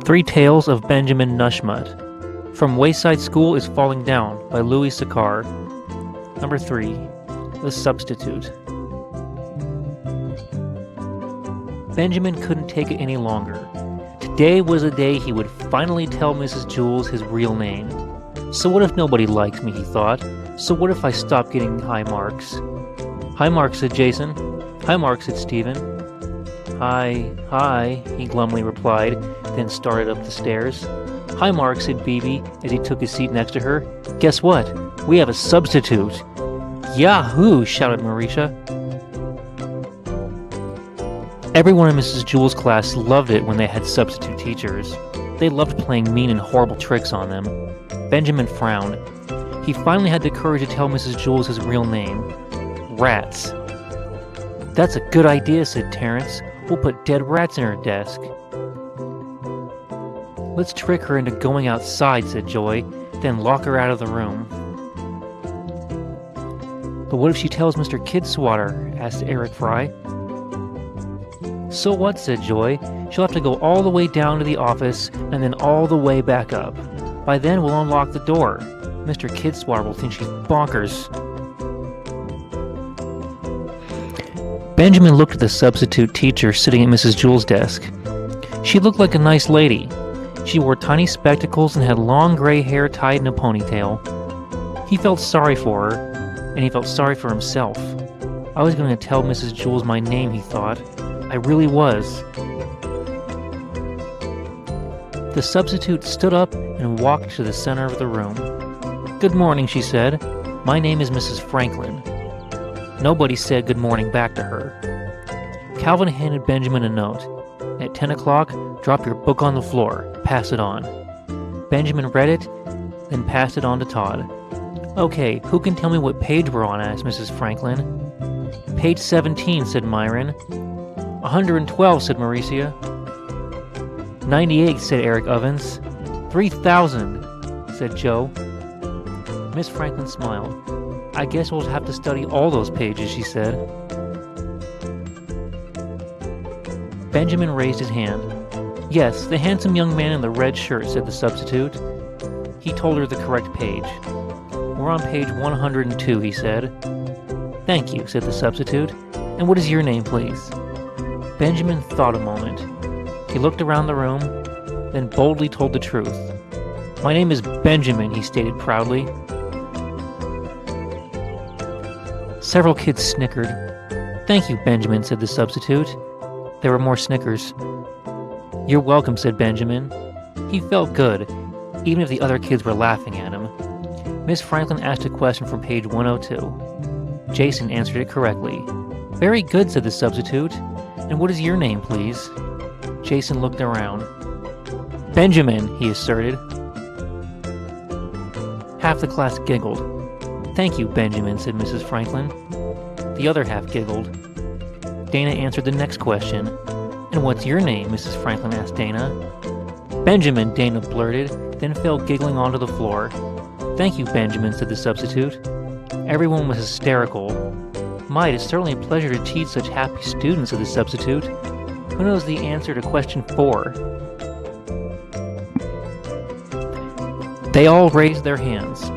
Three Tales of Benjamin Nushmutt. From Wayside School is Falling Down by Louis Sachar. Number 3. The Substitute. Benjamin couldn't take it any longer. Today was the day he would finally tell Mrs. Jules his real name. So what if nobody likes me, he thought. So what if I stop getting high marks? High marks, said Jason. High marks, said Stephen. Hi, he glumly replied, then started up the stairs. Hi, Mark, said Beebe as he took his seat next to her. Guess what? We have a substitute. Yahoo! Shouted Mauricia. Everyone in Mrs. Jules' class loved it when they had substitute teachers. They loved playing mean and horrible tricks on them. Benjamin frowned. He finally had the courage to tell Mrs. Jules his real name. Rats. That's a good idea, said Terence. We'll put dead rats in her desk. Let's trick her into going outside, said Joy, then lock her out of the room. But what if she tells Mr. Kidswatter? Asked Eric Fry. So what, said Joy. She'll have to go all the way down to the office and then all the way back up. By then we'll unlock the door. Mr. Kidswatter will think she's bonkers. Benjamin looked at the substitute teacher sitting at Mrs. Jules' desk. She looked like a nice lady. She wore tiny spectacles and had long gray hair tied in a ponytail. He felt sorry for her, and he felt sorry for himself. I was going to tell Mrs. Jules my name, he thought. I really was. The substitute stood up and walked to the center of the room. Good morning, she said. My name is Mrs. Franklin. Nobody said good morning back to her. Calvin handed Benjamin a note. At 10 o'clock, drop your book on the floor. Pass it on. Benjamin read it, then passed it on to Todd. Okay, who can tell me what page we're on? Asked Mrs. Franklin. Page 17, said Myron. 112, said Mauricia. 98, said Eric Ovens. 3,000, said Joe. Miss Franklin smiled. I guess we'll have to study all those pages, she said. Benjamin raised his hand. Yes, the handsome young man in the red shirt, said the substitute. He told her the correct page. We're on page 102, he said. Thank you, said the substitute. And what is your name, please? Benjamin thought a moment. He looked around the room, then boldly told the truth. My name is Benjamin, he stated proudly. Several kids snickered. Thank you, Benjamin, said the substitute. There were more snickers. You're welcome, said Benjamin. He felt good, even if the other kids were laughing at him. Miss Franklin asked a question from page 102. Jason answered it correctly. Very good, said the substitute. And what is your name, please? Jason looked around. Benjamin, he asserted. Half the class giggled. Thank you, Benjamin, said Mrs. Franklin. The other half giggled. Dana answered the next question. And what's your name? Mrs. Franklin asked Dana. Benjamin, Dana blurted, then fell giggling onto the floor. Thank you, Benjamin, said the substitute. Everyone was hysterical. My, it is certainly a pleasure to teach such happy students, said the substitute. Who knows the answer to question 4? They all raised their hands.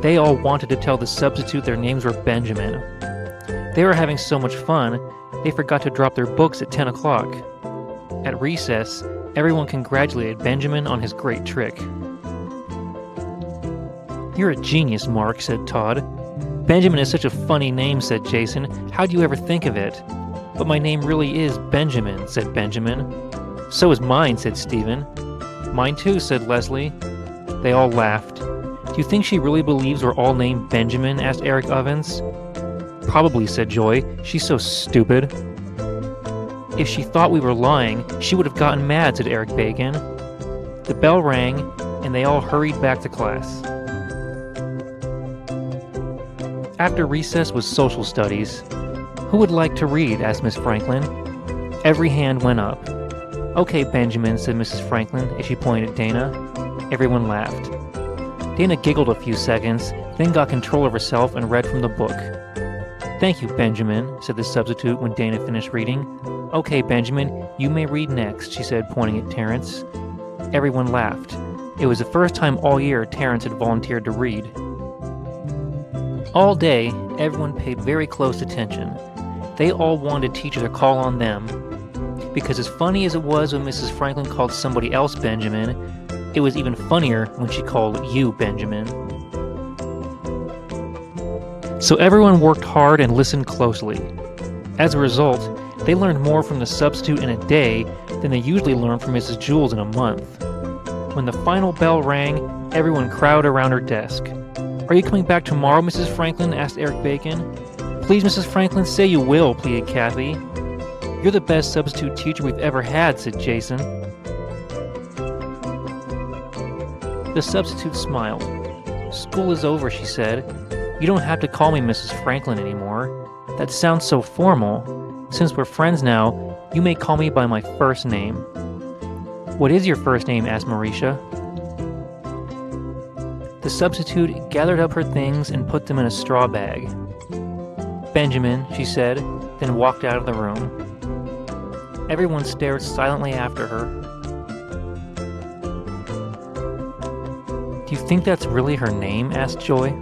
They all wanted to tell the substitute their names were Benjamin. They were having so much fun, they forgot to drop their books at 10 o'clock. At recess, everyone congratulated Benjamin on his great trick. You're a genius, Mark, said Todd. Benjamin is such a funny name, said Jason. How'd you ever think of it? But my name really is Benjamin, said Benjamin. So is mine, said Stephen. Mine too, said Leslie. They all laughed. Do you think she really believes we're all named Benjamin? Asked Eric Ovens. Probably, said Joy. She's so stupid. If she thought we were lying, she would have gotten mad, said Eric Bacon. The bell rang, and they all hurried back to class. After recess was social studies. Who would like to read? Asked Miss Franklin. Every hand went up. Okay, Benjamin, said Mrs. Franklin as she pointed at Dana. Everyone laughed. Dana giggled a few seconds, then got control of herself and read from the book. Thank you, Benjamin, said the substitute when Dana finished reading. Okay, Benjamin, you may read next, she said, pointing at Terence. Everyone laughed. It was the first time all year Terrence had volunteered to read. All day, everyone paid very close attention. They all wanted a teacher to call on them, because as funny as it was when Mrs. Franklin called somebody else Benjamin, it was even funnier when she called you Benjamin. So everyone worked hard and listened closely. As a result, they learned more from the substitute in a day than they usually learn from Mrs. Jules in a month. When the final bell rang, everyone crowded around her desk. "Are you coming back tomorrow, Mrs. Franklin?" asked Eric Bacon. "Please, Mrs. Franklin, say you will," pleaded Kathy. "You're the best substitute teacher we've ever had," said Jason. The substitute smiled. "School is over," she said. "You don't have to call me Mrs. Franklin anymore. That sounds so formal. Since we're friends now, you may call me by my first name." "What is your first name?" asked Marisha. The substitute gathered up her things and put them in a straw bag. "Benjamin," she said, then walked out of the room. Everyone stared silently after her. "Do you think that's really her name?" asked Joy.